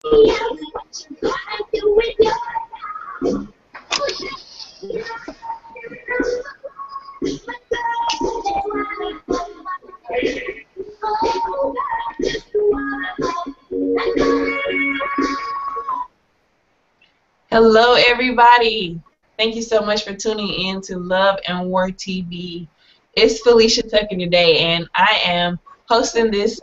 Hello, everybody. Thank you so much for tuning in to Love and War TV. It's Felicia Tucker today, and I am hosting this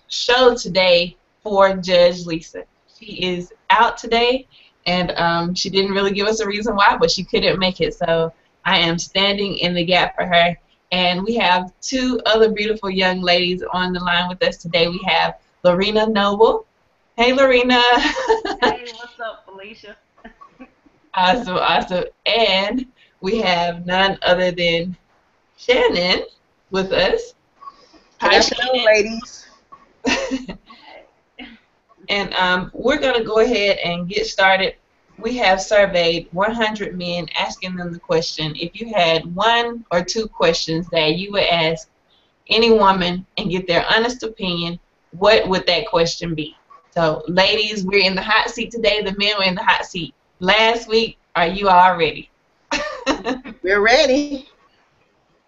show today for Judge Lisa. She is out today, and she didn't really give us a reason why, but she couldn't make it, so I am standing in the gap for her. And we have two other beautiful young ladies on the line with us today. We have Lorena Noble. Hey, Lorena. Hey, what's up, Felicia? Awesome, awesome. And we have none other than Shannon with us. Hi, Shannon, ladies. And we're going to go ahead and get started. We have surveyed 100 men, asking them the question, if you had one or two questions that you would ask any woman and get their honest opinion, what would that question be? So, ladies, we're in the hot seat today. The men were in the hot seat last week. Are you all ready? We're ready.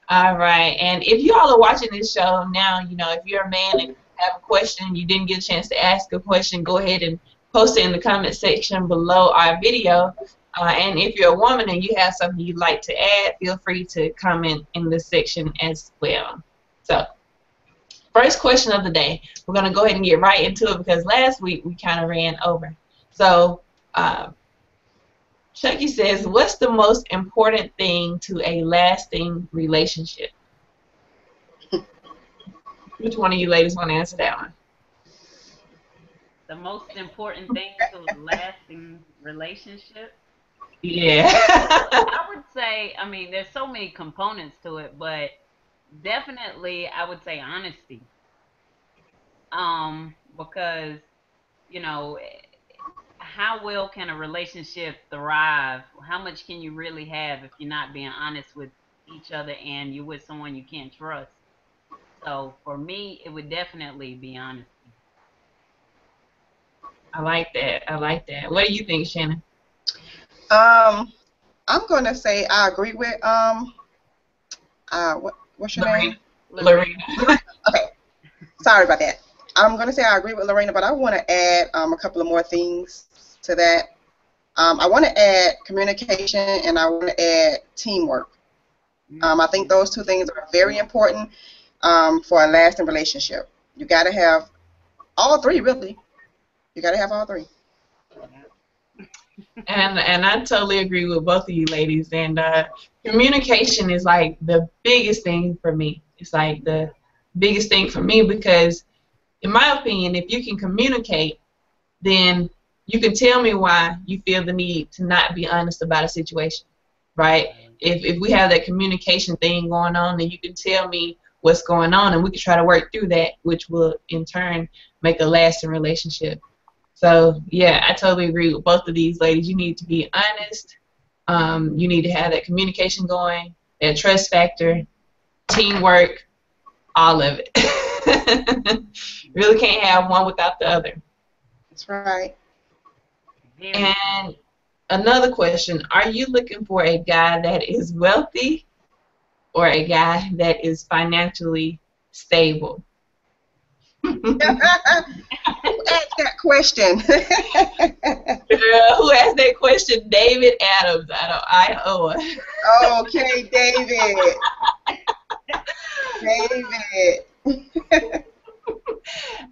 All right. And if you all are watching this show now, you know, if you're a man and have a question, you didn't get a chance to ask a question, go ahead and post it in the comment section below our video. And if you're a woman and you have something you'd like to add, feel free to comment in this section as well. So, first question of the day. We're going to go ahead and get right into it because last week we kind of ran over. So, Chucky says, what's the most important thing to a lasting relationship? Which one of you ladies want to answer that one? The most important thing to a lasting relationship? Yeah. I would say, I mean, there's so many components to it, but definitely I would say honesty. Because, you know, how well can a relationship thrive? How much can you really have if you're not being honest with each other and you're with someone you can't trust? So for me, it would definitely be honesty. I like that. I like that. What do you think, Shannon? I'm gonna say I agree with what's your name? Lorena. Okay. Sorry about that. I'm gonna say I agree with Lorena, but I want to add a couple of more things to that. I want to add communication and I want to add teamwork. I think those two things are very important for a lasting relationship. You got to have all three, really. You got to have all three. And I totally agree with both of you ladies. And communication is like the biggest thing for me. It's like the biggest thing for me because, in my opinion, if you can communicate, then you can tell me why you feel the need to not be honest about a situation, right? If we have that communication thing going on, then you can tell me what's going on, and we can try to work through that, which will, in turn, make a lasting relationship. So, yeah, I totally agree with both of these ladies. You need to be honest. You need to have that communication going, that trust factor, teamwork, all of it. Really can't have one without the other. That's right. And another question, are you looking for a guy that is wealthy or a guy that is financially stable? Who asked that question? Who asked that question? David Adams out of Iowa. Okay, David. David.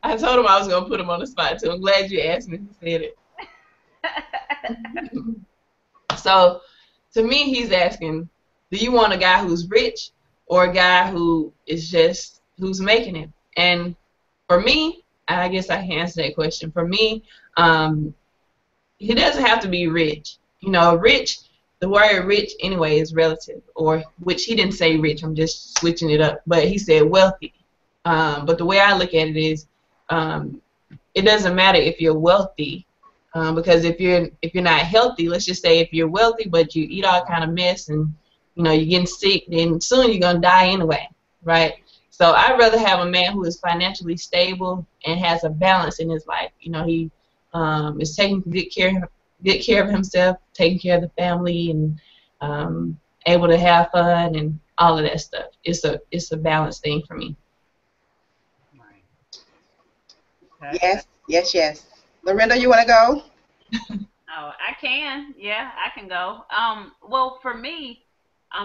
I told him I was going to put him on the spot, too. I'm glad you asked me to say it. So, to me, he's asking, do you want a guy who's rich or a guy who is just, who's making it? And for me, I guess I can answer that question. For me, he doesn't have to be rich. You know, rich, the word rich anyway is relative, or which he didn't say rich, I'm just switching it up, but he said wealthy. But the way I look at it is, it doesn't matter if you're wealthy, because if you're not healthy, let's just say if you're wealthy but you eat all kind of mess and you know you're getting sick, then soon you're gonna die anyway, right? So I'd rather have a man who is financially stable and has a balance in his life. You know, he is taking good care of himself, taking care of the family, and able to have fun and all of that stuff. It's a balanced thing for me. Right. Yes, yes, yes. Lorinda, you want to go? Oh, I can. Yeah, I can go. Well, for me,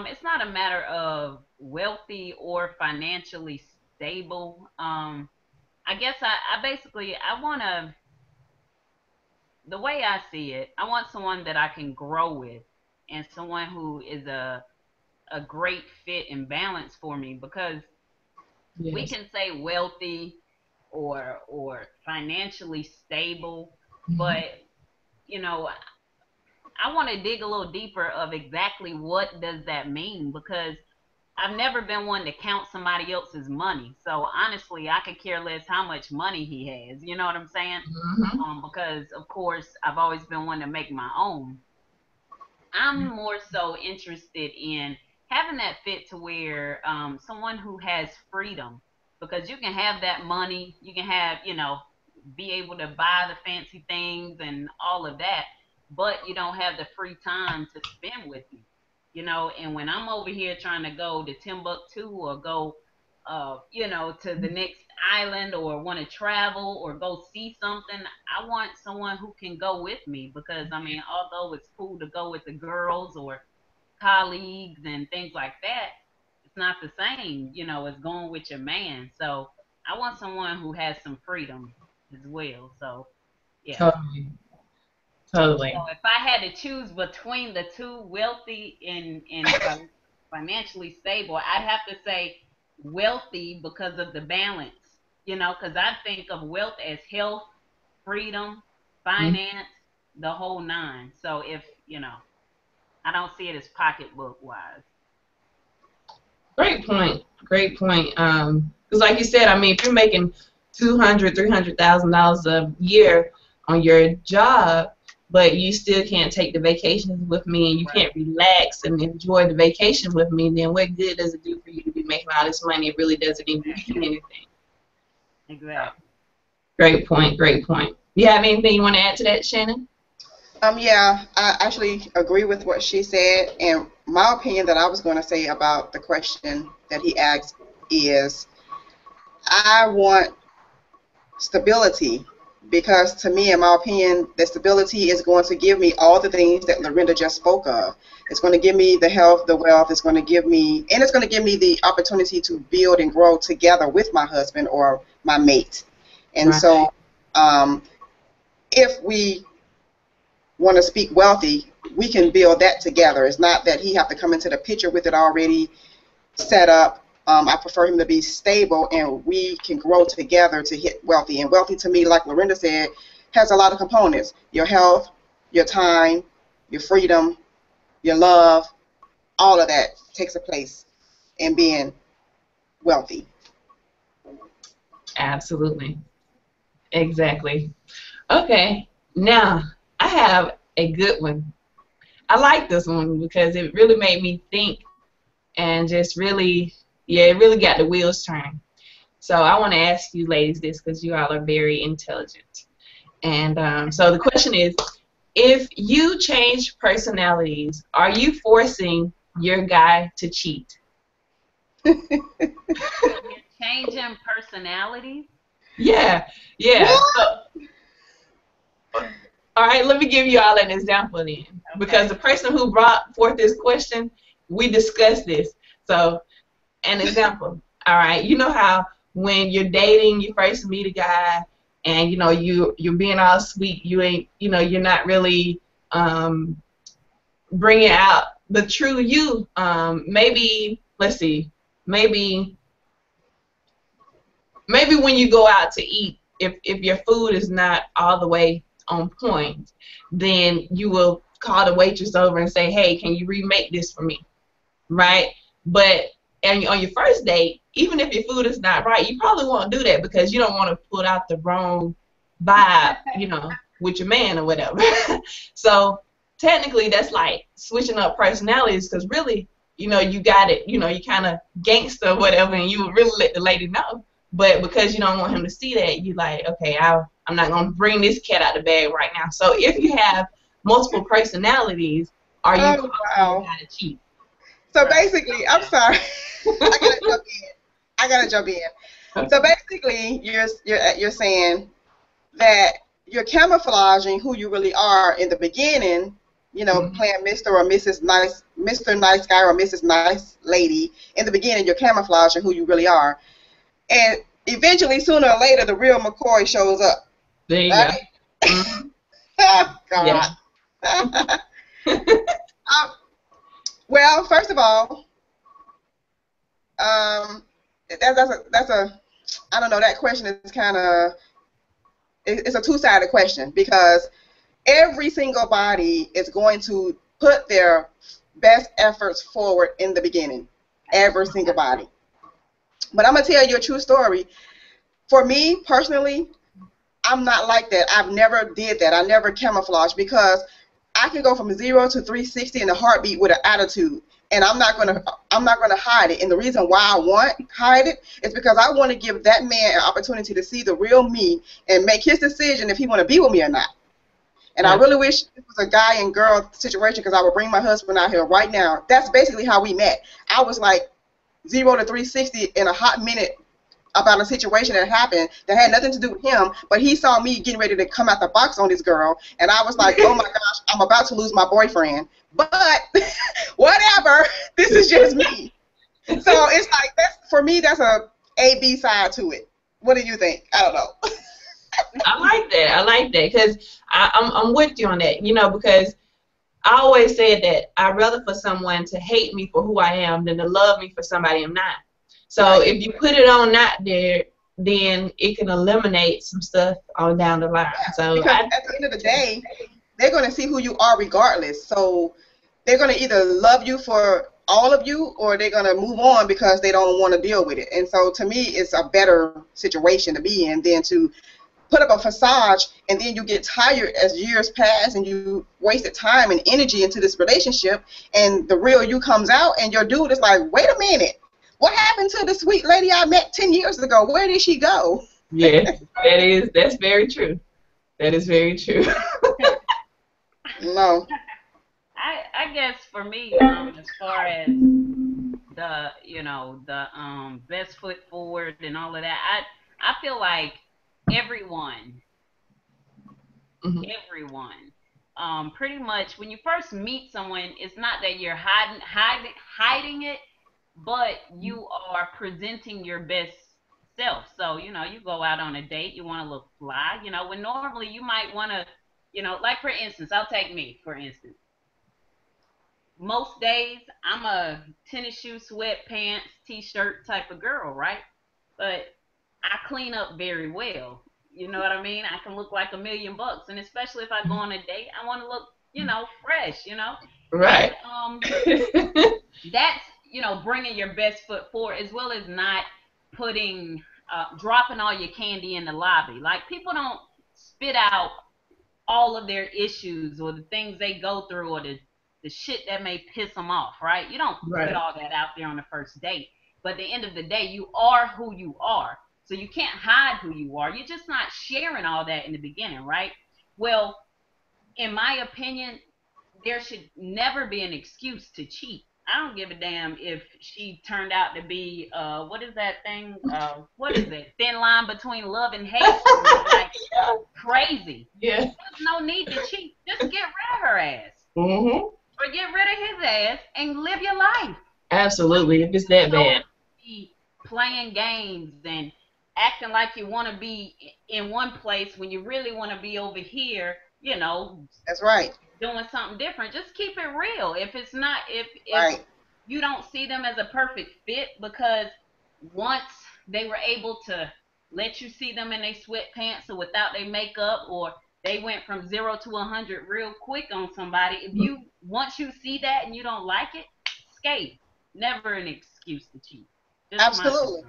it's not a matter of wealthy or financially stable. I guess I basically I want to the way I see it, I want someone that I can grow with and someone who is a great fit and balance for me because we Yes. can say wealthy or financially stable, Mhm. but you know, I want to dig a little deeper of exactly what does that mean because I've never been one to count somebody else's money. So honestly, I could care less how much money he has. You know what I'm saying? Mhm. Because of course I've always been one to make my own. I'm more so interested in having that fit to where someone who has freedom, because you can have that money, you can have, be able to buy the fancy things and all of that, but you don't have the free time to spend with me, And when I'm over here trying to go to Timbuktu or go, to the next island or want to travel or go see something, I want someone who can go with me because I mean, although it's cool to go with the girls or colleagues and things like that, it's not the same, as going with your man. So I want someone who has some freedom as well. So yeah. Totally. So Totally. if I had to choose between the two, wealthy and financially stable, I'd have to say wealthy because of the balance, because I think of wealth as health, freedom, Mhm. finance, the whole nine. So if, I don't see it as pocketbook wise. Great point. Great point. Because like you said, I mean, if you're making $200,000, $300,000 a year on your job, but you still can't take the vacations with me, and you Right. can't relax and enjoy the vacation with me, then what good does it do for you to be making all this money? It really doesn't even mean anything. Exactly. Great point. Great point. You have anything you want to add to that, Shannon? Yeah, I actually agree with what she said. And my opinion that I was going to say about the question that he asked is I want stability because to me, in my opinion, the stability is going to give me all the things that Lorinda just spoke of. It's going to give me the health, the wealth. It's going to give me, and it's going to give me the opportunity to build and grow together with my husband or my mate. And Right. so, if we want to speak wealthy, we can build that together. It's not that he have to come into the picture with it already set up. I prefer him to be stable, and we can grow together to hit wealthy. And wealthy to me, like Lorinda said, has a lot of components: your health, your time, your freedom, your love. All of that takes a place in being wealthy. Absolutely. Exactly. Okay. Now, I have a good one. I like this one because it really made me think and just really, yeah, it really got the wheels turning. So I want to ask you ladies this because you all are very intelligent. And so the question is, if you change personalities, are you forcing your guy to cheat? You're changing personalities. Yeah, yeah. What? So, all right, let me give you all an example then. Because Okay. the person who brought forth this question, we discussed this. So, an example. All right, you know how when you're dating, you first meet a guy, and you're being all sweet. You ain't, you're not really bringing out the true you. Maybe let's see, maybe when you go out to eat, if your food is not all the way on point, then you will call the waitress over and say, hey, can you remake this for me, right? But and on your first date, even if your food is not right, you probably won't do that because you don't want to put out the wrong vibe, with your man or whatever. So technically that's like switching up personalities because really, you got it, you kind of gangster or whatever, and you would really let the lady know. But because you don't want him to see that, you like, okay, I'm not gonna bring this cat out the bag right now. So if you have multiple personalities, are you how to cheat? So basically, I'm sorry, I gotta jump in. So basically, you're saying that you're camouflaging who you really are in the beginning. You know, playing Mr. or Mrs. Nice, Mr. Nice Guy or Mrs. Nice Lady. In the beginning, you're camouflaging who you really are, and eventually, sooner or later, the real McCoy shows up. There you right? go. Oh, God. Yeah. Well, first of all, that's a I don't know. That question is kind of it's a two-sided question because every single body is going to put their best efforts forward in the beginning. Every single body. But I'm going to tell you a true story. For me, personally, I'm not like that. I've never did that. I never camouflaged because I can go from 0 to 360 in a heartbeat with an attitude. And I'm not gonna hide it. And the reason why I want hide it is because I want to give that man an opportunity to see the real me and make his decision if he want to be with me or not. And I really wish it was a guy and girl situation because I would bring my husband out here right now. That's basically how we met. I was like 0 to 360 in a hot minute about a situation that happened that had nothing to do with him, but he saw me getting ready to come out the box on this girl, and I was like, oh my gosh, I'm about to lose my boyfriend. But whatever, this is just me. So it's like, for me, that's a A-B side to it. What do you think? I don't know. I like that because I'm with you on that, you know, because I always said that I'd rather for someone to hate me for who I am than to love me for somebody I'm not. So if you put it on not there, then it can eliminate some stuff on down the line. So because at the end of the day, they're going to see who you are regardless. So they're going to either love you for all of you or they're going to move on because they don't want to deal with it. And so to me, it's a better situation to be in than to put up a facade and then you get tired as years pass and you wasted time and energy into this relationship and the real you comes out and your dude is like, wait a minute. What happened to the sweet lady I met 10 years ago? Where did she go? Yeah, that's very true. That is very true. No. I guess for me, as far as the best foot forward and all of that, I feel like everyone, pretty much when you first meet someone, it's not that you're hiding it. But you are presenting your best self. So, you go out on a date, you want to look fly, when normally you might want to, like for instance, I'll take me, for instance. Most days, I'm a tennis shoe, sweatpants, t-shirt type of girl, right? But I clean up very well. You know what I mean? I can look like $1,000,000. And especially if I go on a date, I want to look, fresh, Right. And, that's, bringing your best foot forward as well as not dropping all your candy in the lobby. Like, people don't spit out all of their issues or the things they go through or the shit that may piss them off, right? You don't put all that out there on the first date. But at the end of the day, you are who you are. So you can't hide who you are. You're just not sharing all that in the beginning, right? Well, in my opinion, there should never be an excuse to cheat. I don't give a damn if she turned out to be, what is that thing? What is it? Thin line between love and hate. Like, crazy. Yeah. There's no need to cheat. Just get rid of her ass. Mm-hmm. Or get rid of his ass and live your life. Absolutely, if it's that bad. Be playing games and acting like you want to be in one place when you really want to be over here, That's right. Doing something different. Just keep it real. If it's not, if you don't see them as a perfect fit because once they were able to let you see them in their sweatpants or without their makeup, or they went from 0 to 100 real quick on somebody, once you see that and you don't like it, escape. Never an excuse to cheat. Just absolutely.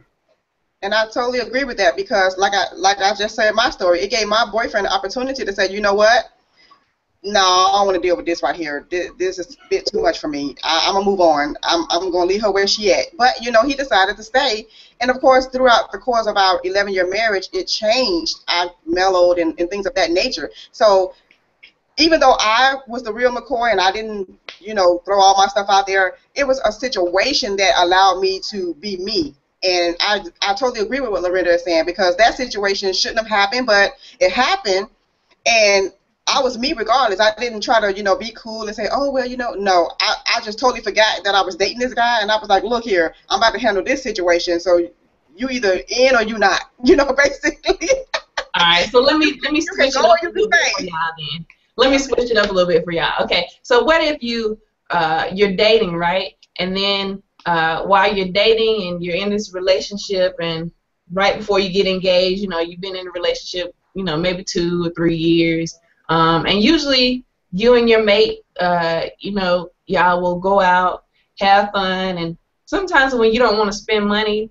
And I totally agree with that because like I just said in my story, it gave my boyfriend the opportunity to say, you know what? no, I don't want to deal with this right here. This is a bit too much for me. I'm gonna move on. I'm gonna leave her where she at. But you know, he decided to stay, and of course, throughout the course of our 11-year marriage, it changed. I mellowed and things of that nature. So even though I was the real McCoy and I didn't, you know, throw all my stuff out there, it was a situation that allowed me to be me. And I totally agree with what Lorinda is saying, because that situation shouldn't have happened, but it happened, and I was me regardless. I didn't try to, you know, be cool and say, oh, well, you know, no. I just totally forgot that I was dating this guy, and I was like, look here, I'm about to handle this situation, so you either in or you not, you know, basically. All right, so let me You can switch it go up or a you little can bit for stay. y'all then. Let me switch it up a little bit for y'all. Okay, so what if you're dating, right? And then while you're dating and you're in this relationship, and right before you get engaged, you know, you've been in a relationship, you know, maybe 2 or 3 years, and usually you and your mate, you know, y'all will go out, have fun, and sometimes when you don't want to spend money,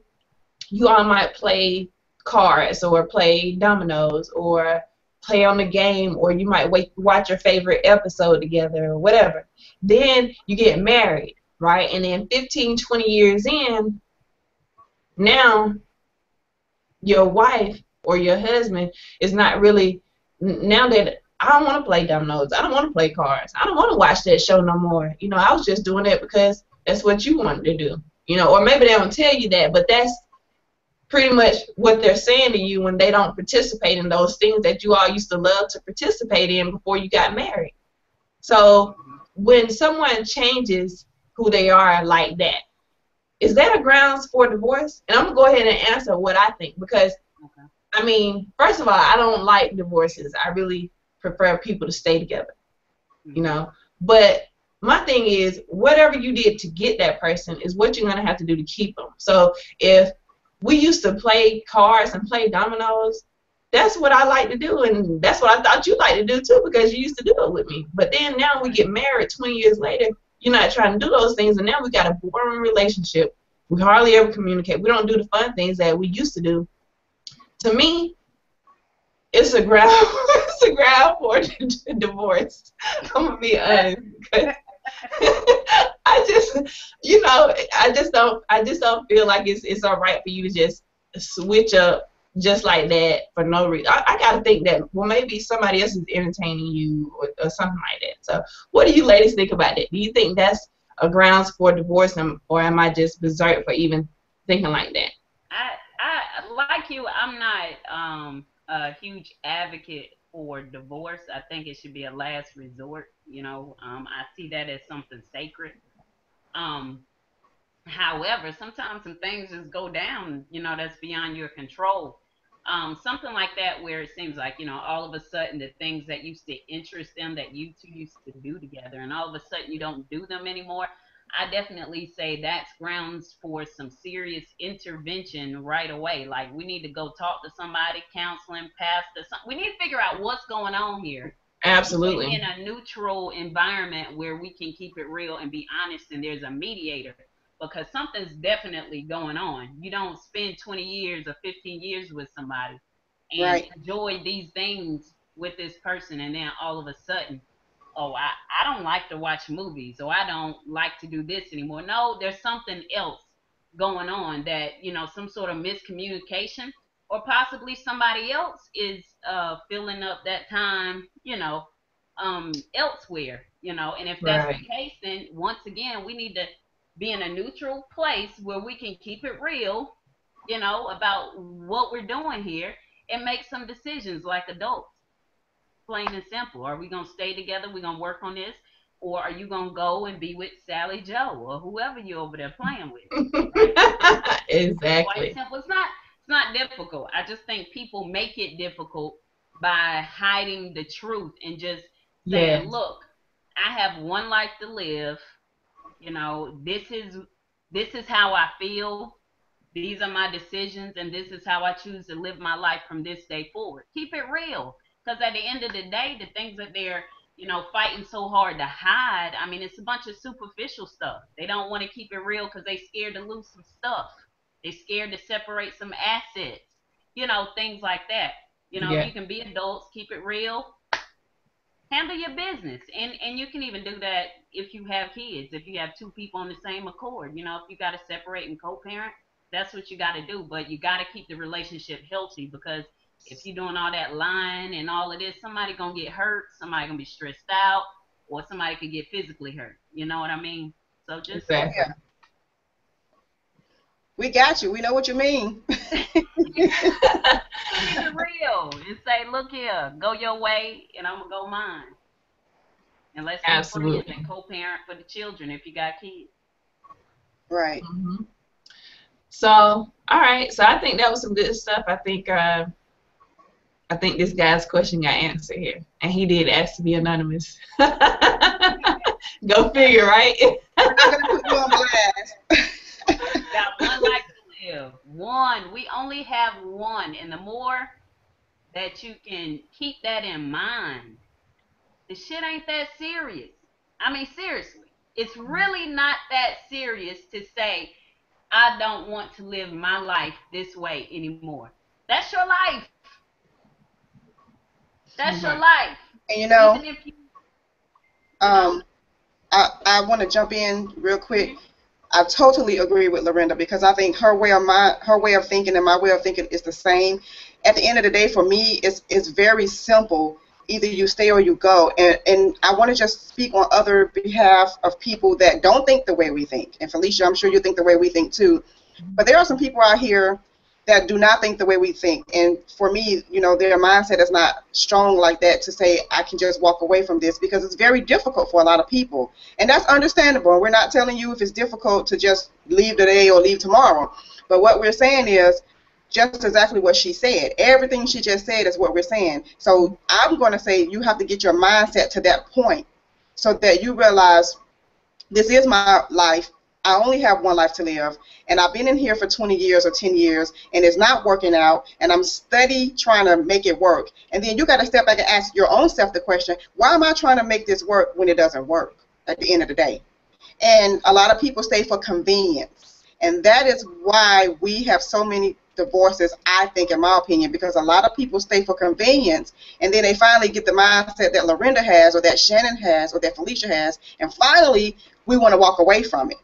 you all might play cards or play dominoes or play on the game, or you might watch your favorite episode together or whatever. Then you get married, right? And then 15, 20 years in, now your wife or your husband is not really, now that I don't want to play dominoes, I don't want to play cards, I don't want to watch that show no more. You know, I was just doing it because that's what you wanted to do. You know, or maybe they don't tell you that, but that's pretty much what they're saying to you when they don't participate in those things that you all used to love to participate in before you got married. So when someone changes who they are like that, is that a grounds for divorce? And I'm going to go ahead and answer what I think, because, Okay. I mean, first of all, I don't like divorces. I really prefer people to stay together, you Mm-hmm. know. But my thing is, whatever you did to get that person is what you're going to have to do to keep them. So if we used to play cards and play dominoes, that's what I like to do, and that's what I thought you like to do too, because you used to do it with me. But then now we Right. get married 20 years later, you're not trying to do those things, and now we got a boring relationship. We hardly ever communicate. We don't do the fun things that we used to do. To me, it's a ground, it's a ground for divorce. I'm gonna be honest. I just, you know, I just don't feel like it's all right for you to just switch up just like that for no reason. I gotta think that, well, maybe somebody else is entertaining you, or something like that. So what do you ladies think about that? Do you think that's a grounds for divorce, or am I just berserk for even thinking like that? I like you. I'm not a huge advocate for divorce. I think it should be a last resort. You know, I see that as something sacred. Um, However, sometimes some things just go down. You know, that's beyond your control. Something like that where it seems like, you know, all of a sudden the things that used to interest them that you two used to do together, and all of a sudden you don't do them anymore. I definitely say that's grounds for some serious intervention right away. Like, we need to go talk to somebody, counseling, pastor. We need to figure out what's going on here, and get Absolutely. in a neutral environment where we can keep it real and be honest, and there's a mediator, because something's definitely going on. You don't spend 20 years or 15 years with somebody and Right. enjoy these things with this person, and then all of a sudden, oh, I don't like to watch movies, or I don't like to do this anymore. No, there's something else going on, that, you know, some sort of miscommunication, or possibly somebody else is filling up that time, you know, elsewhere, you know. And if that's the Right. case, then once again we need to be in a neutral place where we can keep it real, you know, about what we're doing here, and make some decisions like adults, plain and simple. Are we gonna stay together? We gonna work on this, or are you gonna go and be with Sally Joe or whoever you're over there playing with? Right? Quite Exactly. simple. It's not difficult. I just think people make it difficult by hiding the truth and just saying, Yes. "Look, I have one life to live. You know, this is how I feel. These are my decisions, and this is how I choose to live my life from this day forward." Keep it real, because at the end of the day, the things that they're, you know, fighting so hard to hide, I mean, it's a bunch of superficial stuff. They don't want to keep it real because they scared to lose some stuff. They scared to separate some assets. You know, things like that. You know, if Yeah. you can be adults, keep it real, handle your business, and you can even do that if you have kids, if you have two people on the same accord. You know, if you got to separate and co-parent, that's what you got to do. But you got to keep the relationship healthy, because if you're doing all that lying and all of this, somebody gonna get hurt, somebody gonna be stressed out, or somebody could get physically hurt. You know what I mean? So just Exactly. Yeah. We got you. We know what you mean. keep it real and say, look here, go your way and I'm gonna go mine. And let's be friends Absolutely. and co-parent for the children if you got kids. Right. Hmm. So, all right. So I think that was some good stuff. I think this guy's question got answered here, and he did ask to be anonymous. Go figure, right? We're not gonna put you on blast. Got one life to live. One. We only have one. And the more that you can keep that in mind, the shit ain't that serious. I mean, seriously. It's really not that serious to say, I don't want to live my life this way anymore. That's your life. That's your life. And you know, Even if you, I want to jump in real quick. I totally agree with Lorinda, because I think her way of thinking and my way of thinking is the same. At the end of the day, for me, it's very simple. Either you stay or you go. And I want to just speak on other behalf of people that don't think the way we think. And Felicia, I'm sure you think the way we think too. But there are some people out here that do not think the way we think. And for me, you know, their mindset is not strong like that to say I can just walk away from this, because it's very difficult for a lot of people. And that's understandable. We're not telling you if it's difficult to just leave today or leave tomorrow. But what we're saying is just exactly what she said. Everything she just said is what we're saying. So I'm going to say you have to get your mindset to that point so that you realize this is my life. I only have one life to live, and I've been in here for 20 years or 10 years, and it's not working out, and I'm steady trying to make it work. And then you got to step back and ask your own self the question, why am I trying to make this work when it doesn't work at the end of the day? And a lot of people stay for convenience, and that is why we have so many divorces, I think, in my opinion, because a lot of people stay for convenience, and then they finally get the mindset that Lorinda has, or that Shannon has, or that Felicia has, and finally we want to walk away from it.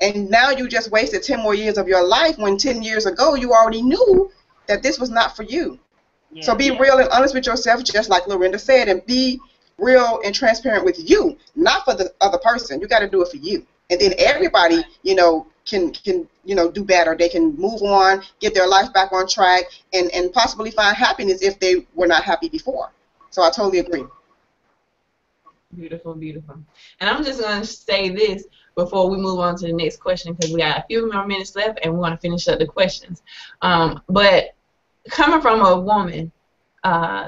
And now you just wasted 10 more years of your life when 10 years ago you already knew that this was not for you. Yeah. So be real and honest with yourself, just like Lorinda said, and be real and transparent with you, not for the other person. You got to do it for you. And then everybody, you know, can you know, do better. They can move on, get their life back on track, and possibly find happiness if they were not happy before. So I totally agree. Beautiful, beautiful. And I'm just going to say this before we move on to the next question, because we got a few more minutes left and we want to finish up the questions. But coming from a woman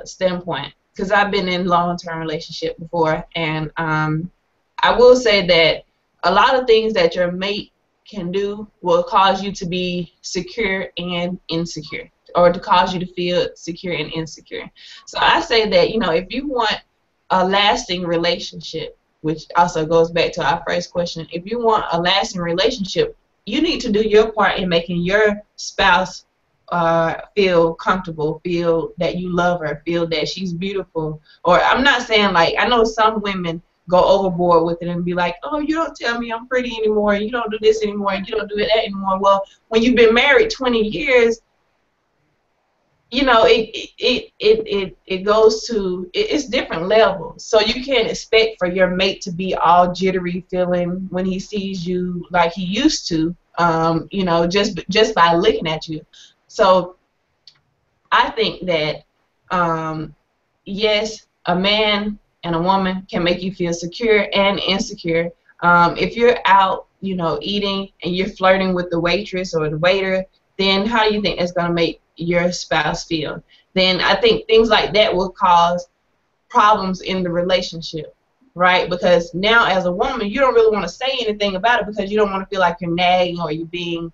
standpoint, because I've been in long-term relationship before, and I will say that a lot of things that your mate can do will cause you to be secure and insecure, or to cause you to feel secure and insecure. So I say that, you know, if you want a lasting relationship, which also goes back to our first question, if you want a lasting relationship, you need to do your part in making your spouse feel comfortable, feel that you love her, feel that she's beautiful. Or I'm not saying, like, I know some women go overboard with it and be like, oh, you don't tell me I'm pretty anymore, you don't do this anymore, you don't do that anymore. Well, when you've been married 20 years, you know, it goes to, it's different levels. So you can't expect for your mate to be all jittery feeling when he sees you like he used to, you know, just by looking at you. So I think that, yes, a man and a woman can make you feel secure and insecure. If you're out, you know, eating and you're flirting with the waitress or the waiter, then how do you think that's going to make your spouse feel? Then I think things like that will cause problems in the relationship, right? Because now as a woman, you don't really want to say anything about it because you don't want to feel like you're nagging or you're being,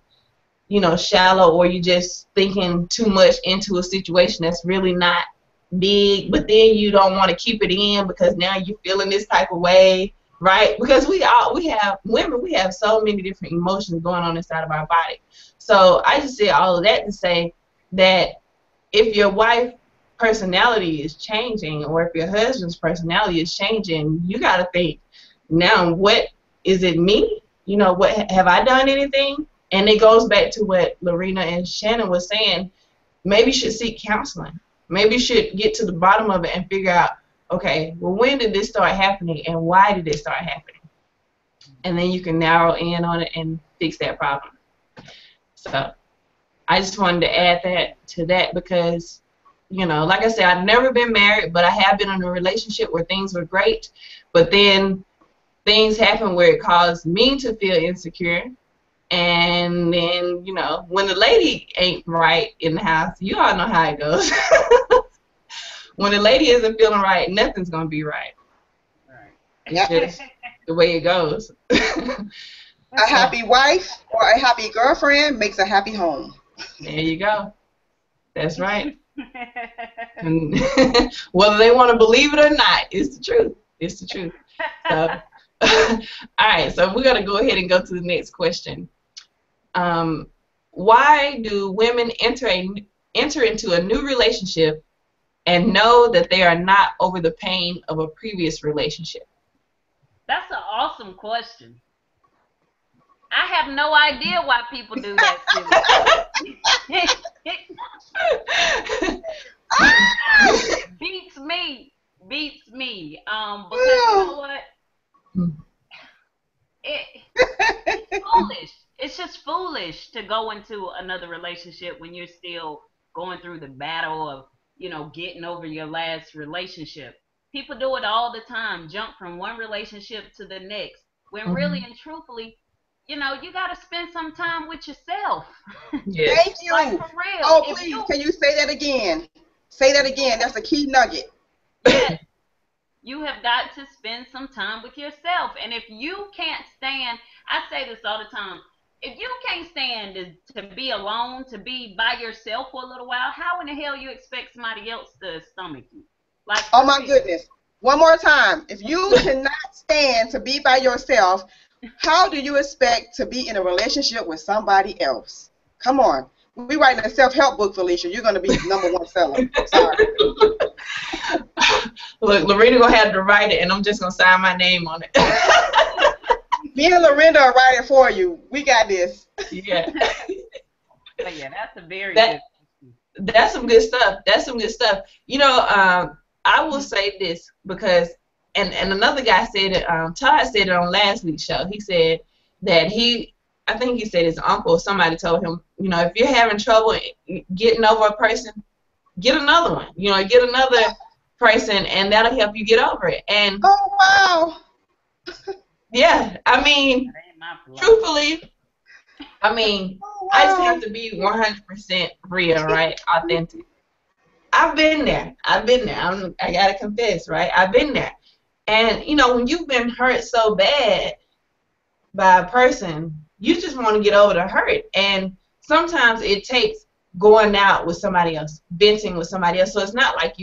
you know, shallow, or you're just thinking too much into a situation that's really not big, but then you don't want to keep it in because now you're feeling this type of way, right? Because we have women, we have so many different emotions going on inside of our body. So I just said all of that to say that if your wife personality is changing, or if your husband's personality is changing, you got to think, now what, is it me? You know, what, have I done anything? And it goes back to what Lorena and Shannon was saying. Maybe you should seek counseling. Maybe you should get to the bottom of it and figure out, okay, well, when did this start happening and why did it start happening? And then you can narrow in on it and fix that problem. So I just wanted to add that to that because, you know, like I said, I've never been married, but I have been in a relationship where things were great, but then things happen where it caused me to feel insecure. And then, you know, when the lady ain't right in the house, you all know how it goes. When the lady isn't feeling right, nothing's going to be right. It's just the way it goes. A happy wife or a happy girlfriend makes a happy home. There you go. That's right. And whether they want to believe it or not, it's the truth. It's the truth. So, all right, so we're going to go ahead and go to the next question. Why do women enter into a new relationship and know that they are not over the pain of a previous relationship? That's an awesome question. I have no idea why people do that to me. Beats me. Because you know what? It's foolish. It's just foolish to go into another relationship when you're still going through the battle of, you know, getting over your last relationship. People do it all the time, jump from one relationship to the next, when really and truthfully, you know, you got to spend some time with yourself. Yes. Thank you. Like, for real. Oh, please, can you say that again? Say that again. That's a key nugget. Yes. You have got to spend some time with yourself. And if you can't stand, I say this all the time, if you can't stand to be alone, to be by yourself for a little while, how in the hell you expect somebody else to stomach you? Like, oh my goodness. One more time. If you cannot stand to be by yourself, how do you expect to be in a relationship with somebody else? Come on. We writing a self-help book, Felicia. You're going to be #1 seller. Sorry. Look, Lorena going to have to write it, and I'm just going to sign my name on it. Me and Lorinda are writing for you. We got this. Yeah. But yeah, that's a very good. That's some good stuff. That's some good stuff. You know, I will say this because, and another guy said it, Todd said it on last week's show. He said that I think he said his uncle or somebody told him, you know, if you're having trouble getting over a person, get another one. You know, get another person, and that'll help you get over it. And oh, wow. Yeah, I mean, truthfully, I mean, I just have to be 100% real, right? Authentic. I've been there. I gotta confess, right? I've been there. And, you know, when you've been hurt so bad by a person, you just want to get over the hurt. And sometimes it takes going out with somebody else, venting with somebody else. So it's not like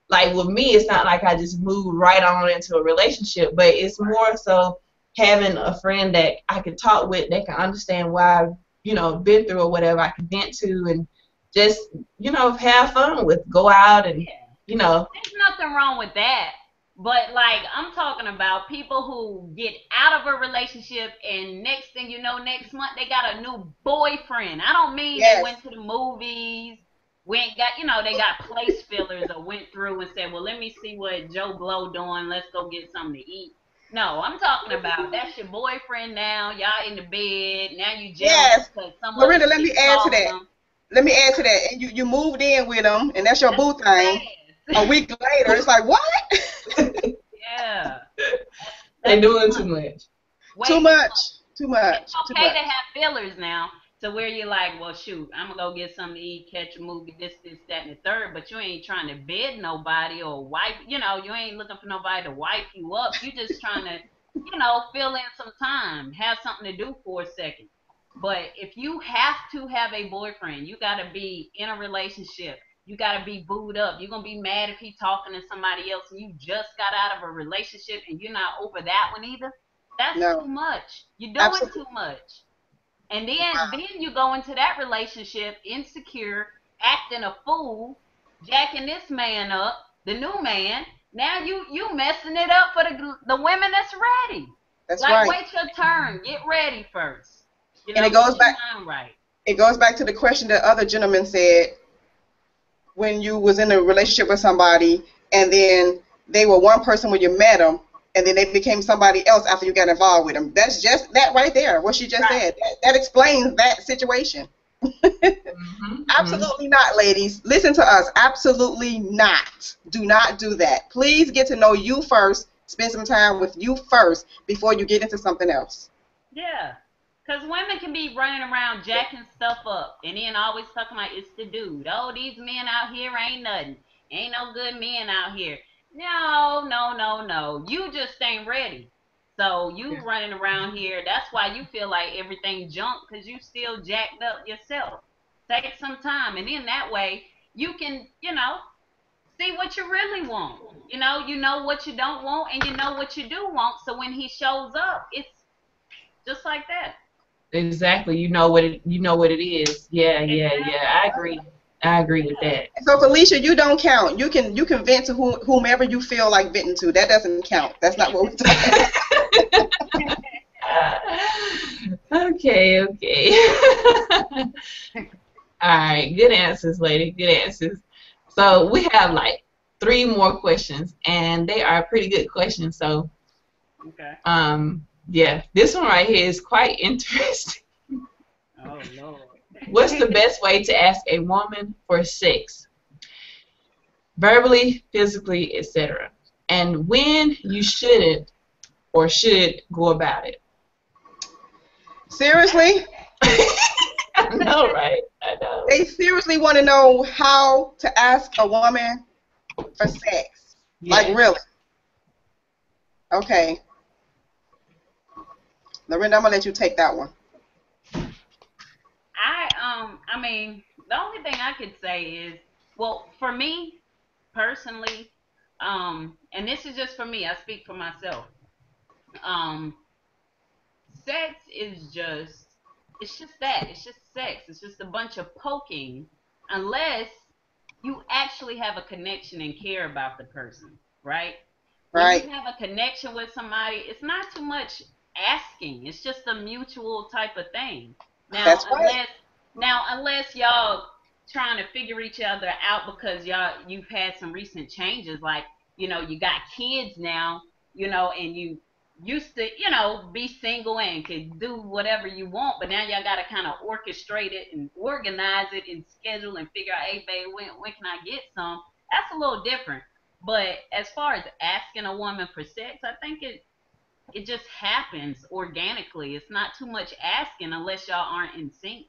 like with me, it's not like I just moved right on into a relationship, but it's more so having a friend that I can talk with, that can understand why I've, you know, been through or whatever, I can vent to and just, you know, have fun with, go out and, you know. There's nothing wrong with that. But, like, I'm talking about people who get out of a relationship and next thing you know, next month, they got a new boyfriend. I don't mean they went to the movies, they got place fillers or went through and said, well, let me see what Joe Blow doing. Let's go get something to eat. No, I'm talking about that's your boyfriend now. Y'all in the bed. Now you jealous because someone. Miranda, let me add to that. Let me add to that. And you moved in with them, and that's your boo thing. A week later, it's like, what? Yeah. They're doing too much. Too much. It's okay to have fillers now, to where you're like, well, shoot, I'm going to go get something to eat, catch a movie, this, that, and the third, but you ain't trying to bed nobody or wipe, you ain't looking for nobody to wipe you up. You just trying to, fill in some time, have something to do for a second. But if you have to have a boyfriend, you got to be in a relationship. You got to be booed up. You're going to be mad if he's talking to somebody else and you just got out of a relationship and you're not over that one either. That's too much. You're doing too much. And then you go into that relationship insecure, acting a fool, jacking this man up, the new man. Now you messing it up for the women that's ready. That's Like, right. wait your turn. Get ready first. You And know, it goes get your back. mind right. It goes back to the question that other gentleman said when you was in a relationship with somebody, and then they were one person when you met them, and then they became somebody else after you got involved with them. That's just that right there. What she just Right. said. That explains that situation. Mm-hmm. Absolutely not, ladies. Listen to us. Absolutely not. Do not do that. Please get to know you first. Spend some time with you first before you get into something else. Yeah. Because women can be running around jacking stuff up and then always talking like it's the dude. Oh, these men out here ain't nothing. Ain't no good men out here. No, no, no, no. You just ain't ready. So you Yeah. running around here. That's why you feel like everything junk because you still jacked up yourself. Take some time. And then that way you can, see what you really want. You know what you don't want and you know what you do want. So when he shows up, it's just like that. Exactly. You know what it is. Yeah, yeah, yeah. I Exactly. agree. I agree with Yeah. that. So Felicia, you don't count. You can vent to whomever you feel like venting to. That doesn't count. That's not what we're talking. Okay, okay. All right, good answers, lady. Good answers. So we have like 3 more questions, and they are pretty good questions. So, Okay. yeah, this one right here is quite interesting. Oh Lord. What's the best way to ask a woman for sex? Verbally, physically, etc. And when you shouldn't or should go about it. Seriously? I know, right? I know. They seriously want to know how to ask a woman for sex. Like, Yeah. really? Okay. Lorinda, I'm going to let you take that one. I mean, the only thing I could say is, well, for me personally, and this is just for me. I speak for myself. Um, Sex is just, it's just that. It's just sex. It's just a bunch of poking, unless you actually have a connection and care about the person, right? When you Right. have a connection with somebody, it's not too much asking. It's just a mutual type of thing. Now, That's right. unless y'all trying to figure each other out because you've had some recent changes, like you got kids now, and you used to be single and could do whatever you want, but now y'all got to kind of orchestrate it and organize it and schedule and figure out, hey babe, when can I get some? That's a little different. But as far as asking a woman for sex, I think it just happens organically. It's not too much asking unless y'all aren't in sync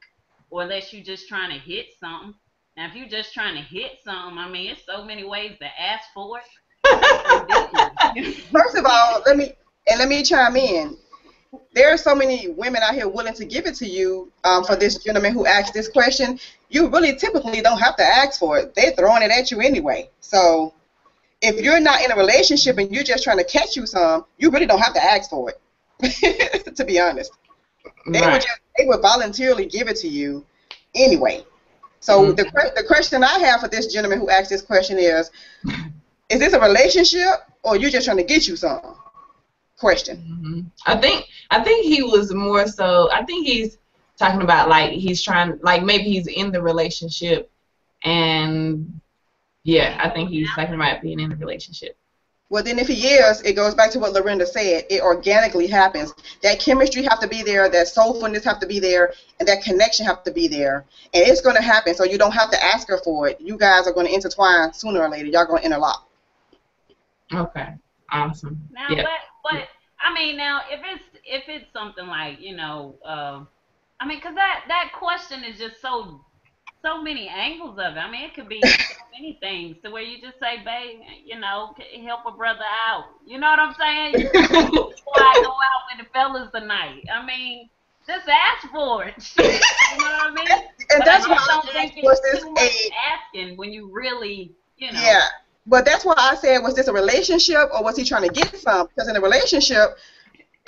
or unless you're just trying to hit something. Now, if you're just trying to hit something, I mean, it's so many ways to ask for it. It's ridiculous. First of all, let me chime in. There are so many women out here willing to give it to you for this gentleman who asked this question. You really typically don't have to ask for it. They're throwing it at you anyway. So if you're not in a relationship and you're just trying to catch you some, you really don't have to ask for it, to be honest. Right. They would voluntarily give it to you anyway. So the question I have for this gentleman who asked this question is this a relationship or you just trying to get you some? Question. Mm-hmm. I think he was more so. I think he's talking about like he's trying, like maybe he's in the relationship, and yeah, I think he's talking about being in the relationship. Well, then if he is, it goes back to what Lorinda said. It organically happens. That chemistry have to be there, that soulfulness have to be there, and that connection have to be there. And it's going to happen, so you don't have to ask her for it. You guys are going to intertwine sooner or later. Y'all going to interlock. Okay, awesome. Now, Yeah. but I mean, now if it's something like I mean, because that question is just so many angles of it. I mean, it could be so many things to where you just say, babe, help a brother out. You know what I'm saying? Before I go out with the fellas tonight. I mean, just ask for it. Shit, you know what I mean? And But that's I why just don't I think asked, was it's this too much a asking when you really, yeah? But that's why I said, was this a relationship or was he trying to get some? Because in a relationship,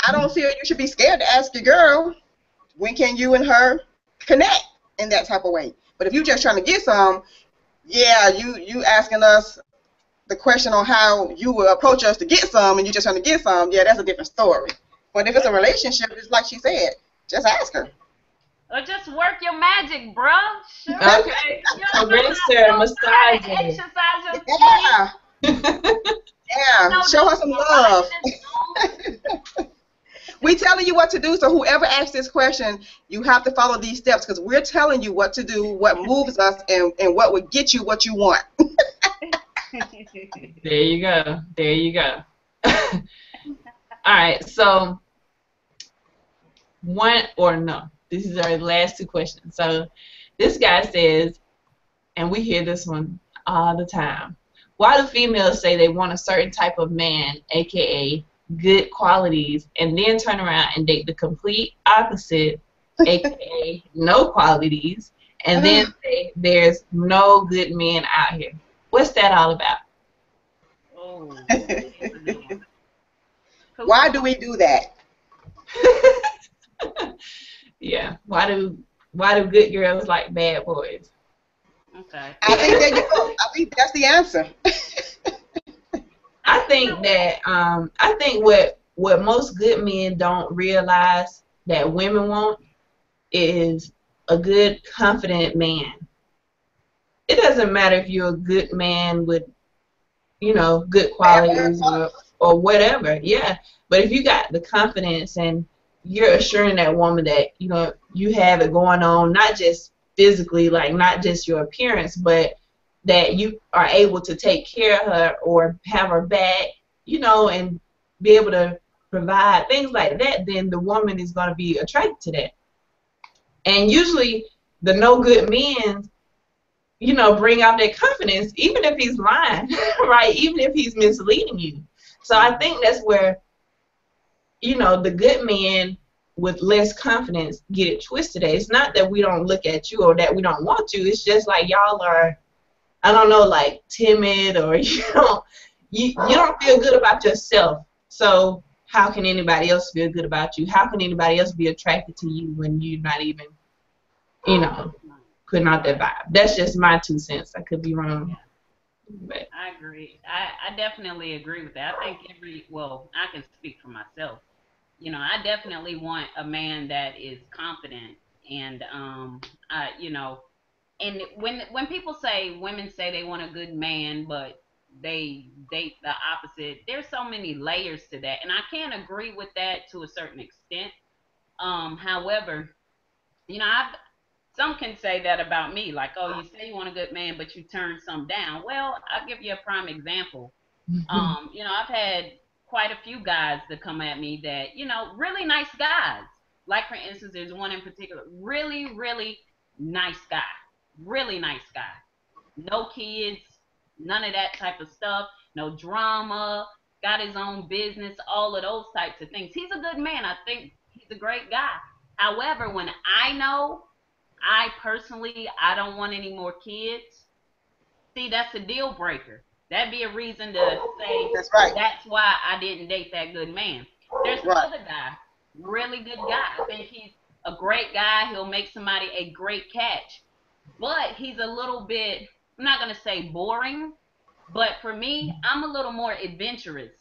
I don't feel you should be scared to ask your girl, when can you and her connect in that type of way. But if you're just trying to get some, yeah, you asking us the question on how you will approach us to get some, and you just trying to get some. Yeah, that's a different story. But if it's a relationship, it's like she said, just ask her. Or just work your magic, bro. Shoot. Okay. You know, Caress her, massage her. exercise your Yeah, no, yeah. Show her some love. We telling you what to do, so whoever asks this question, you have to follow these steps because we're telling you what to do, what moves us, and what would get you what you want. There you go. There you go. All right. So one or no. This is our last two questions. So this guy says, and we hear this one all the time. Why do females say they want a certain type of man, aka good qualities, and then turn around and date the complete opposite, aka no qualities, and then say there's no good men out here? What's that all about? Oh, Why do we do that? Yeah. Why do good girls like bad boys? okay. I think there you go. I think that's the answer. I think that I think what most good men don't realize that women want is a good, confident man. It doesn't matter if you're a good man with, you know, good qualities or whatever. Yeah. But if you got the confidence and you're assuring that woman that, you know, you have it going on, not just physically, like not just your appearance, but that you are able to take care of her or have her back, you know, and be able to provide things like that, then the woman is going to be attracted to that. And usually the no good men, you know, bring out that confidence, even if he's lying, right? Even if he's misleading you. So I think that's where, you know, the good men with less confidence get it twisted. It's not that we don't look at you or that we don't want you. It's just like y'all are, I don't know, like timid, or you don't feel good about yourself. So how can anybody else feel good about you? How can anybody else be attracted to you when you're not even, you know, putting out that vibe? That's just my 2 cents. I could be wrong. But I agree. I definitely agree with that. I think I can speak for myself. You know, I definitely want a man that is confident and, you know, and when people say, women say they want a good man, but they date the opposite, there's so many layers to that. And I can agree with that to a certain extent. However, you know, some can say that about me, like, oh, you say you want a good man, but you turn some down. Well, I'll give you a prime example. You know, I've had quite a few guys that come at me that, you know, really nice guys. Like, for instance, there's one in particular, really, really nice guy. Really nice guy. No kids, none of that type of stuff, no drama, got his own business, all of those types of things. He's a good man. I think he's a great guy. However, when I know I personally, I don't want any more kids. See, that's a deal breaker. That'd be a reason to say That's right. that's why I didn't date that good man. There's Right. another guy, really good guy. I think he's a great guy. He'll make somebody a great catch. But he's a little bit, I'm not going to say boring, but for me, I'm a little more adventurous.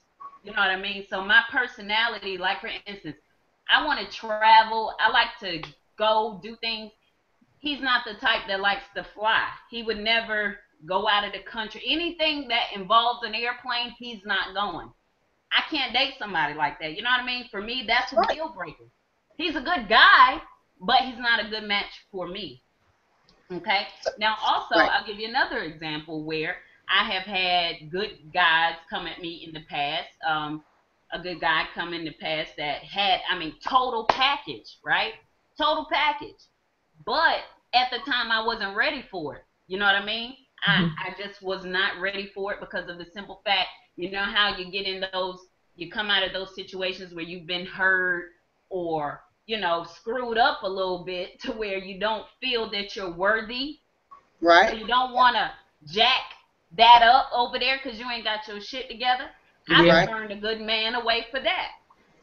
You know what I mean? So my personality, like for instance, I want to travel. I like to go do things. He's not the type that likes to fly. He would never go out of the country. Anything that involves an airplane, he's not going. I can't date somebody like that. You know what I mean? For me, that's a deal breaker. He's a good guy, but he's not a good match for me. Okay. Now, also, Right. I'll give you another example where I have had good guys come at me in the past. A good guy come in the past that had, I mean, total package, right? Total package. But at the time, I wasn't ready for it. You know what I mean? I just was not ready for it because of the simple fact, you know how you get in those, you come out of those situations where you've been hurt or, you know, screwed up a little bit to where you don't feel that you're worthy. So Right. you don't want to jack that up over there because you ain't got your shit together. I yeah, Right. turned a good man away for that.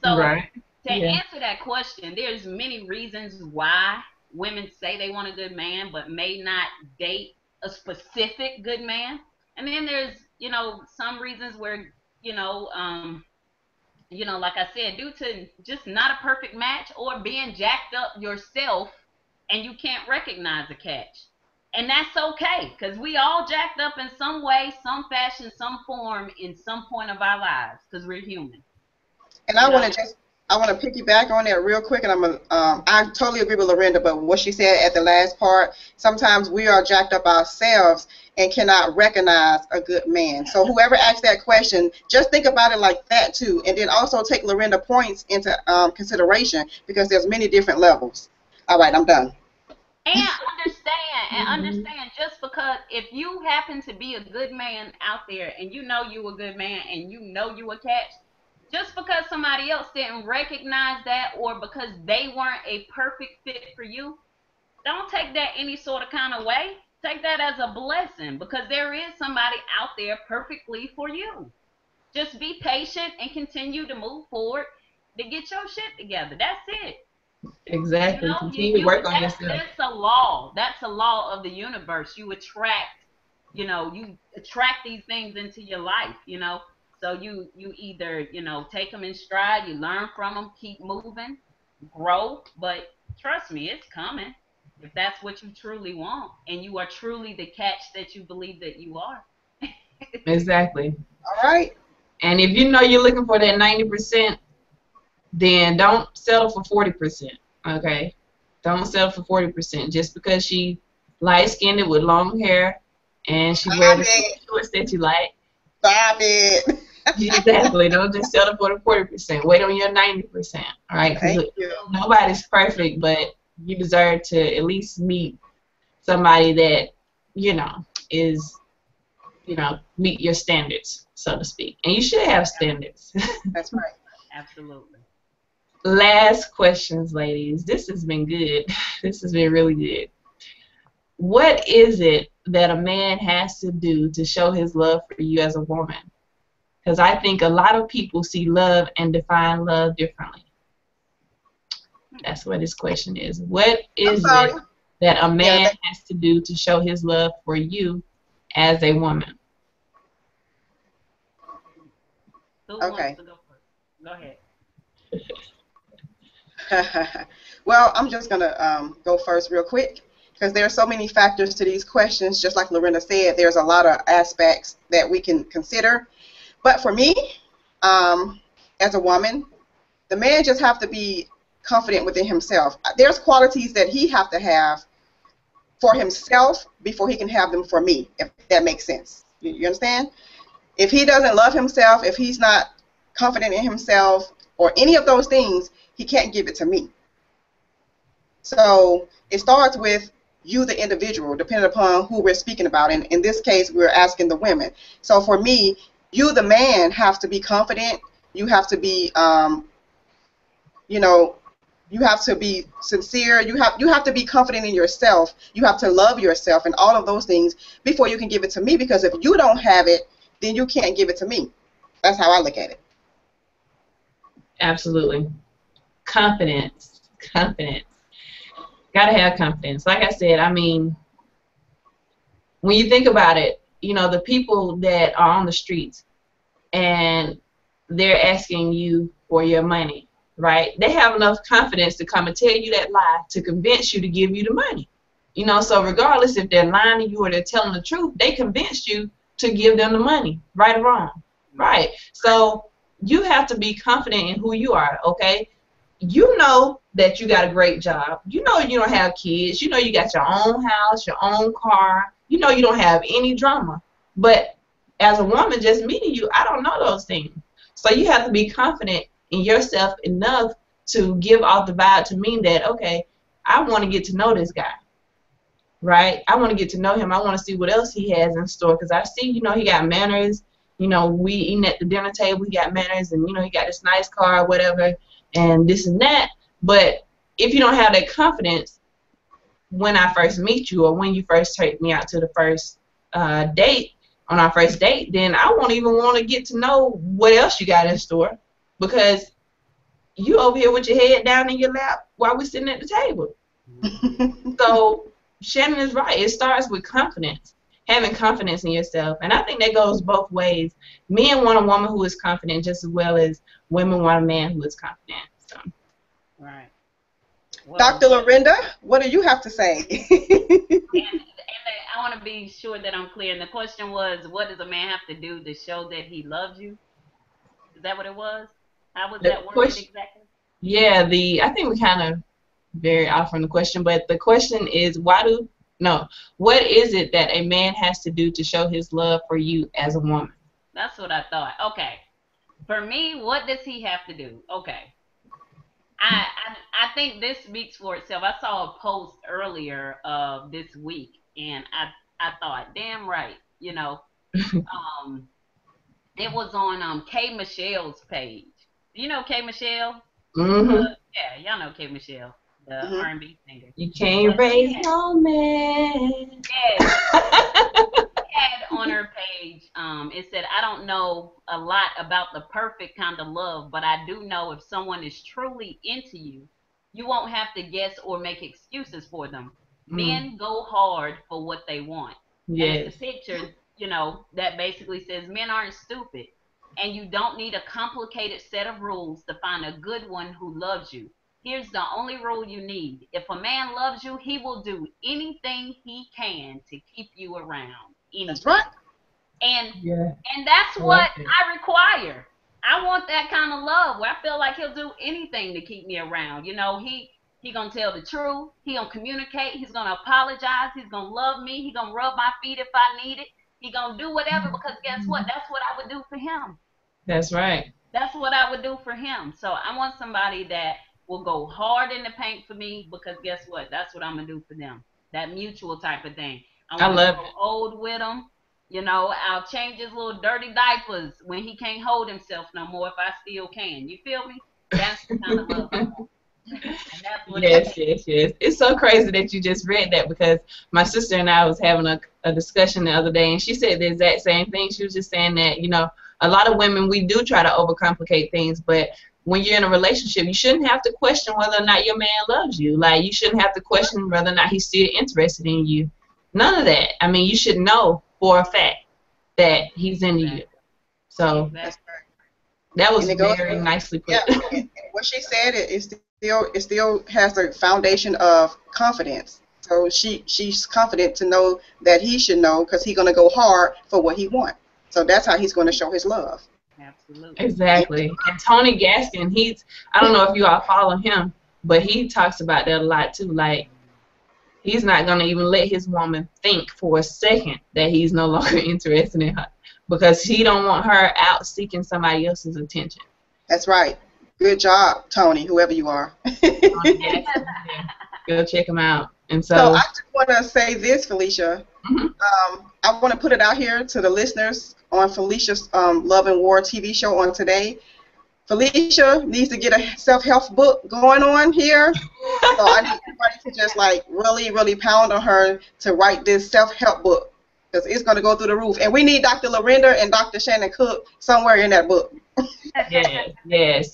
So right. to Yeah. answer that question, there's many reasons why women say they want a good man but may not date a specific good man, and then there's, you know, some reasons where, you know, like I said, due to just not a perfect match or being jacked up yourself and you can't recognize a catch. And that's okay, because we all jacked up in some way, some fashion, some form in some point of our lives, because we're human. And I want to piggyback on that real quick, and I totally agree with Lorinda, but what she said at the last part, sometimes we are jacked up ourselves and cannot recognize a good man. So whoever asked that question, just think about it like that too, and then also take Lorinda points into consideration, because there's many different levels. All right, I'm done. And understand, just because if you happen to be a good man out there and you know you a good man and you know you a catch, just because somebody else didn't recognize that or because they weren't a perfect fit for you, don't take that any sort of kind of way. Take that as a blessing, because there is somebody out there perfectly for you. Just be patient and continue to move forward to get your shit together. That's it. Exactly. Continue to work on yourself. That's a law. That's a law of the universe. You attract these things into your life, you know. So you either, you know, take them in stride, you learn from them, keep moving, grow. But trust me, it's coming. If that's what you truly want, and you are truly the catch that you believe that you are. Exactly. All right. And if you know you're looking for that 90%, then don't settle for 40%. Okay? Don't settle for 40%. Just because she light-skinned with long hair and she wears the shorts that you like. Stop it. Exactly. Don't just settle for the 40%. Wait on your 90%. All right? Thank you. Nobody's perfect, but you deserve to at least meet somebody that, you know, is, you know, meet your standards, so to speak. And you should have standards. That's right. Absolutely. Last questions, ladies. This has been good. This has been really good. What is it that a man has to do to show his love for you as a woman? Because I think a lot of people see love and define love differently. That's what this question is. What is it that a man has to do to show his love for you as a woman? Who wants to go first? Go ahead. Well, I'm just going to go first real quick, because there are so many factors to these questions. Just like Lorinda said, there's a lot of aspects that we can consider. But for me, as a woman, the man just have to be confident within himself. There's qualities that he have to have for himself before he can have them for me, if that makes sense. You understand? If he doesn't love himself, if he's not confident in himself or any of those things, he can't give it to me. So it starts with you, the individual, depending upon who we're speaking about. And in this case, we're asking the women. So for me, you, the man, have to be confident. You have to be, you know, you have to be sincere. You have to be confident in yourself. You have to love yourself and all of those things before you can give it to me. Because if you don't have it, then you can't give it to me. That's how I look at it. Absolutely. Confidence. Confidence. Gotta have confidence. Like I said, I mean, when you think about it, you know, the people that are on the streets and they're asking you for your money, right? They have enough confidence to come and tell you that lie to convince you to give you the money. You know, so regardless if they're lying to you or they're telling the truth, they convinced you to give them the money, right or wrong, right? So you have to be confident in who you are, okay? You know that you got a great job. You know you don't have kids. You know you got your own house, your own car. You know you don't have any drama. But as a woman just meeting you, I don't know those things. So you have to be confident in yourself enough to give off the vibe to mean that, okay, I want to get to know this guy, right? I want to get to know him. I want to see what else he has in store, because I see, you know, he got manners. You know, we eating at the dinner table, he got manners, and, you know, he got this nice car or whatever, and this and that. But if you don't have that confidence when I first meet you or when you first take me out to the first date, on our first date, then I won't even want to get to know what else you got in store, because you over here with your head down in your lap while we're sitting at the table. So Shannon is right. It starts with confidence. having confidence in yourself. And I think that goes both ways. Men want a woman who is confident just as well as women want a man who is confident. So. Right. Well, Dr. Lorinda, what do you have to say? and I want to be sure that I'm clear. And the question was, what does a man have to do to show that he loves you? Is that what it was? How was that worded exactly? Yeah, I think we kind of very off from the question, but the question is, what is it that a man has to do to show his love for you as a woman? That's what I thought. Okay. For me, what does he have to do? Okay. I think this speaks for itself. I saw a post earlier this week, and I thought, damn right, you know, it was on K Michelle's page. You know K Michelle? Mm-hmm. Yeah, y'all know K Michelle, the R&B singer. You can't raise no man. Yeah. Had on her page, it said, I don't know a lot about the perfect kind of love, but I do know if someone is truly into you, you won't have to guess or make excuses for them. Men go hard for what they want. Yes. And it's a picture, you know, that basically says men aren't stupid, and you don't need a complicated set of rules to find a good one who loves you. Here's the only rule you need. If a man loves you, he will do anything he can to keep you around. Anything. That's right. And that's what I require. I want that kind of love where I feel like he'll do anything to keep me around. You know, he gonna tell the truth. He gonna communicate. He's gonna apologize. He's gonna love me. He gonna rub my feet if I need it. He gonna do whatever, because guess what? That's what I would do for him. That's right. That's what I would do for him. So I want somebody that will go hard in the paint for me, because guess what? That's what I'm gonna do for them. That mutual type of thing. I love to go old with him. You know, I'll change his little dirty diapers when he can't hold himself no more if I still can. You feel me? That's the kind of love I want. Yes. It's so crazy that you just read that, because my sister and I was having a discussion the other day, and she said the exact same thing. She was just saying that, you know, a lot of women, we do try to overcomplicate things, but when you're in a relationship, you shouldn't have to question whether or not your man loves you. Like, you shouldn't have to question whether or not he's still interested in you. None of that. I mean, you should know for a fact that he's into you. So that was very nicely put. Yeah, and what she said, it still has the foundation of confidence. So she's confident to know that he should know, because he's going to go hard for what he wants. So that's how he's going to show his love. Absolutely. Exactly. And Tony Gaskin, I don't know if you all follow him, but he talks about that a lot too. Like, he's not going to even let his woman think for a second that he's no longer interested in her, because he don't want her out seeking somebody else's attention. That's right. Good job, Tony, whoever you are. Go check him out. And so I just want to say this, Felicia. I want to put it out here to the listeners on Felicia's Love and War TV show on today. Felicia needs to get a self-help book going on here. So I need everybody to just like really, really pound on her to write this self-help book, because it's going to go through the roof. And we need Dr. Lorinda and Dr. Shannon Cook somewhere in that book. Yes.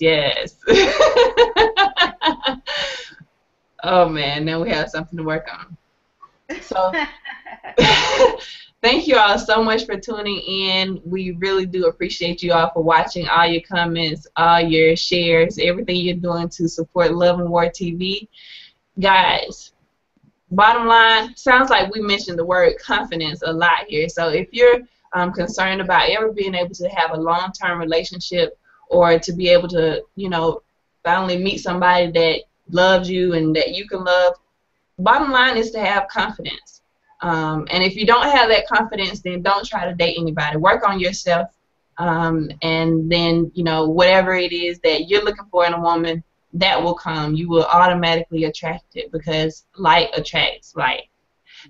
Oh man, now we have something to work on. So thank you all so much for tuning in. We really do appreciate you all for watching, all your comments, all your shares, everything you're doing to support Love and War TV. Guys, bottom line, sounds like we mentioned the word confidence a lot here. So if you're concerned about ever being able to have a long-term relationship, or to be able to, you know, finally meet somebody that loves you and that you can love, bottom line is to have confidence. And if you don't have that confidence, then don't try to date anybody. Work on yourself, and then, you know, whatever it is that you're looking for in a woman, that will come. You will automatically attract it, because like attracts like.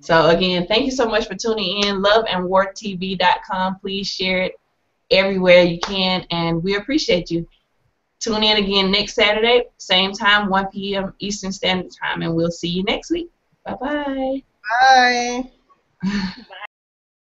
So again, thank you so much for tuning in. loveandwartv.com. Please share it everywhere you can, and we appreciate you. Tune in again next Saturday, same time, 1 p.m. Eastern Standard Time, and we'll see you next week. Bye-bye. Bye. Bye.